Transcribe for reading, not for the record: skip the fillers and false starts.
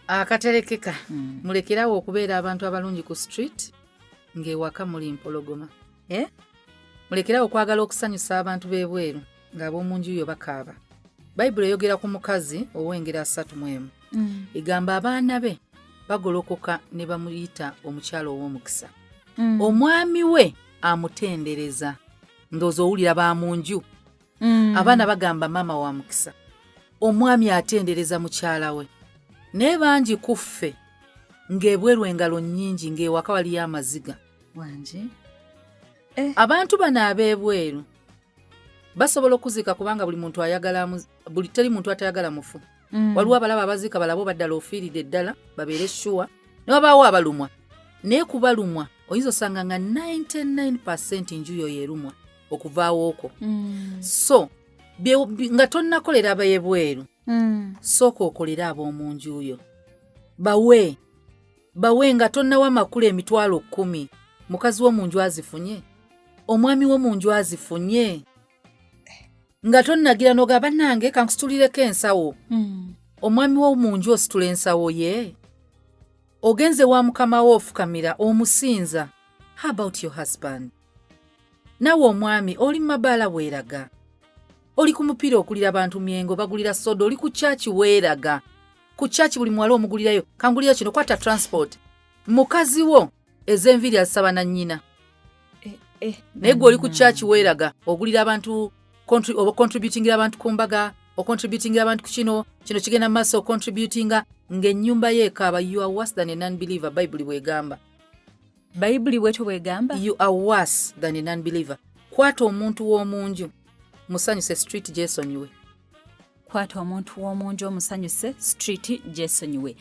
Akaterekeka mulekerawo okubeera abantu abalungi ku street ng'ewaka muli mpologoma. Mulekerawo okwagala okusanyusa abantu b'ebweru ng'ab'omu nju yo bakaaba. Bayibuli eyogera ku mukazi ow'engeri 31 egamba abaana be bagolokoka ne bamuyita omukyala ow'omukisa. Omwami we amutendereza. Ndowooza owulira ba mu nju. Abaana bagamba maama wa mukisa. Omwami atendereza mukyala we. Ne bangi kuffe ng'ebweru engalo nnyingi ng'ewaka waliyo amaziga. Wangi. Abantu bano ab'ebweru basobola okuzika kubanga teri muntu atayagala mufu. Waliwo abalaba abazika balabo baddala ofiiridde ddala babeere shuwa. Ne wabaawo abalumwa. Naye kubalumwa oyinza osanga nga 99% nju yo yerumwa okuvaawo okwo. So nga tonnakolera ab'ebweru sooka okolera ab'omu nju yo. Bawe nga tonnawa Makula emitwalo 10. Mukazi wo mu nju azifunye. Omwami wo mu nju azifunye. Nga tonnagira n'ogamba nange kansitulireko ensawo. Omwami wo mu nju ositula ensawo ye. Ogenze wa mukama wo ofukamira omusinza. How about your husband? Nawe omwami oli mabaala weeraga. Oli ku mupiira okulira abantu myengo bagulira soda oli ku chaachi weeraga. Ku chaachi buli mwala omugulirayo kangulira kino kwata transport. Mukazi wo ez'enviri asaba na nnyina. Naye gwe oli ku chaachi weeraga ogulira abantu contributing abantu ku mbaga contributing abantu ku kino kigenda maaso contributinga ng'ennyumba yeekaaba. You are worse than a non-believer. Bayibuli bwegamba. Bayibuli bwetu bwegamba. You are worse than a non-believer. Kwata omuntu w'omu nju musanyuse street jesonyiwe. Kwata omuntu w'omu nju omusanyuse street jesonyiwe.